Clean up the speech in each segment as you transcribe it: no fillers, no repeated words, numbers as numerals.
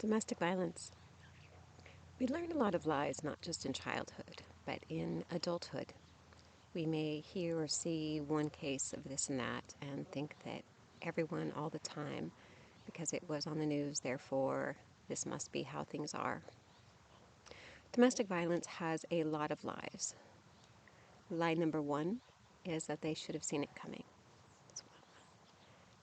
Domestic violence. We learn a lot of lies, not just in childhood, but in adulthood. We may hear or see one case of this and that and think that everyone all the time, because it was on the news, therefore this must be how things are. Domestic violence has a lot of lies. Lie number one is that they should have seen it coming.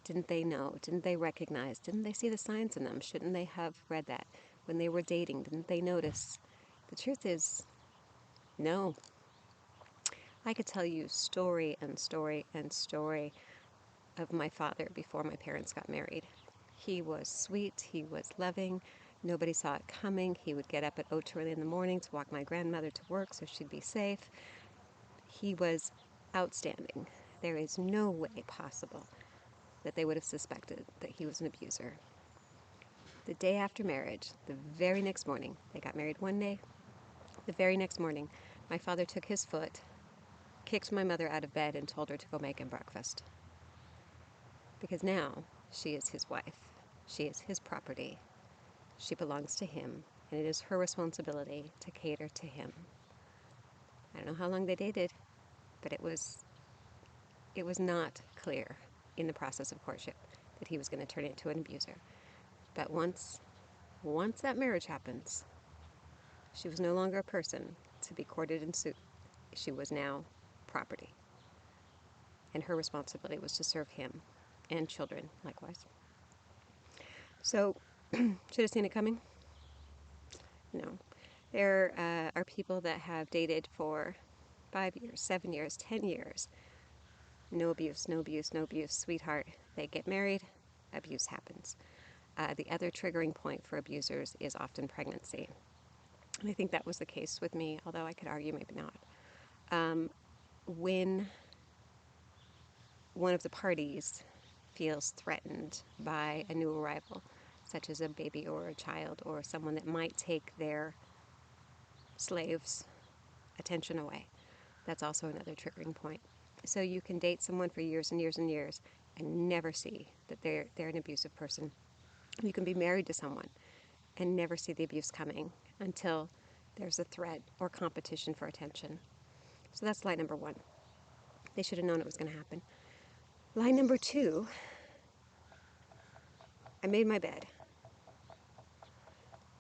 Didn't they know? Didn't they recognize? Didn't they see the signs in them? Shouldn't they have read that? When they were dating, didn't they notice? The truth is, no. I could tell you story and story and story of my father before my parents got married. He was sweet, he was loving, nobody saw it coming. He would get up at 2 early in the morning to walk my grandmother to work so she'd be safe. He was outstanding. There is no way possible that they would have suspected that he was an abuser. The day after marriage, the very next morning, they got married one day, the very next morning, my father took his foot, kicked my mother out of bed, and told her to go make him breakfast. Because now she is his wife. She is his property. She belongs to him, and it is her responsibility to cater to him. I don't know how long they dated, but it was not clear in the process of courtship that he was going to turn into an abuser. But once that marriage happens, she was no longer a person to be courted and sued. She was now property. And her responsibility was to serve him and children likewise. So, should have seen it coming? No. There are people that have dated for 5 years, 7 years, 10 years. No abuse, no abuse, no abuse. Sweetheart, they get married, abuse happens. The other triggering point for abusers is often pregnancy. And I think that was the case with me, although I could argue maybe not. When one of the parties feels threatened by a new arrival, such as a baby or a child or someone that might take their slave's attention away, that's also another triggering point. So you can date someone for years and years and years and never see that they're an abusive person. You can be married to someone and never see the abuse coming until there's a threat or competition for attention. So that's lie number one. They should have known it was going to happen. Lie number two, I made my bed.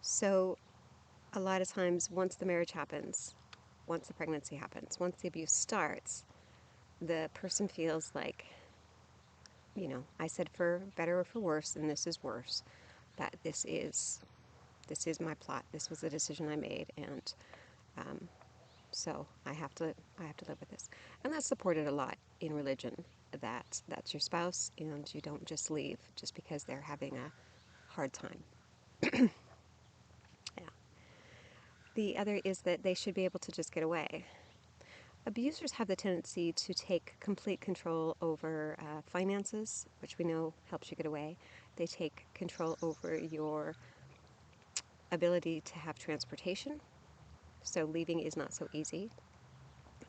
So a lot of times once the marriage happens, once the pregnancy happens, once the abuse starts, the person feels like, I said for better or for worse, and this is worse, that this is my plot. This was the decision I made, and so I have to live with this. And that's supported a lot in religion, that's your spouse, and you don't just leave just because they're having a hard time. Yeah. The other is that they should be able to just get away. Abusers have the tendency to take complete control over finances, which we know helps you get away. They take control over your ability to have transportation, so leaving is not so easy.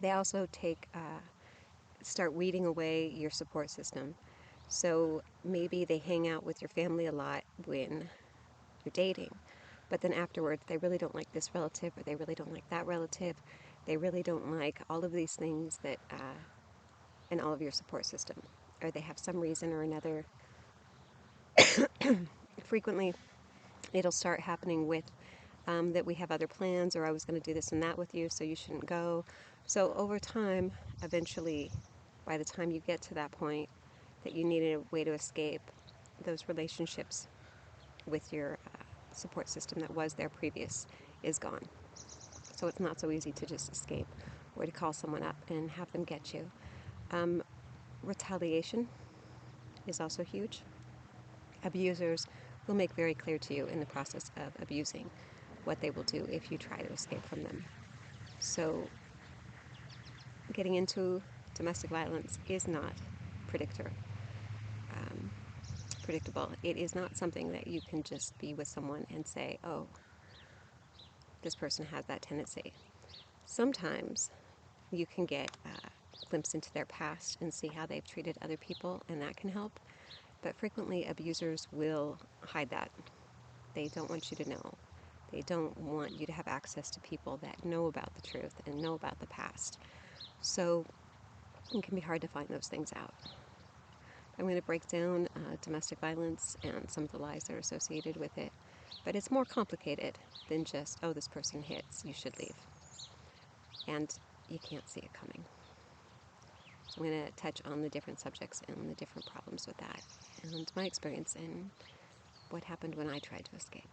They also start weeding away your support system. So maybe they hang out with your family a lot when you're dating, but then afterwards they really don't like this relative, or they really don't like that relative. They really don't like all of these things that in all of your support system, or they have some reason or another. Frequently, it'll start happening with that we have other plans, or I was going to do this and that with you, so you shouldn't go. So over time, eventually, by the time you get to that point that you needed a way to escape, those relationships with your support system that was there previous is gone. So it's not so easy to just escape or to call someone up and have them get you. Retaliation is also huge. Abusers will make very clear to you in the process of abusing what they will do if you try to escape from them. So getting into domestic violence is not predictable. It is not something that you can just be with someone and say, oh, this person has that tendency. Sometimes you can get a glimpse into their past and see how they've treated other people, and that can help. But frequently abusers will hide that. They don't want you to know. They don't want you to have access to people that know about the truth and know about the past. So it can be hard to find those things out. I'm going to break down domestic violence and some of the lies that are associated with it. But it's more complicated than just, oh, this person hits, you should leave. And you can't see it coming. So I'm going to touch on the different subjects and the different problems with that, and my experience and what happened when I tried to escape.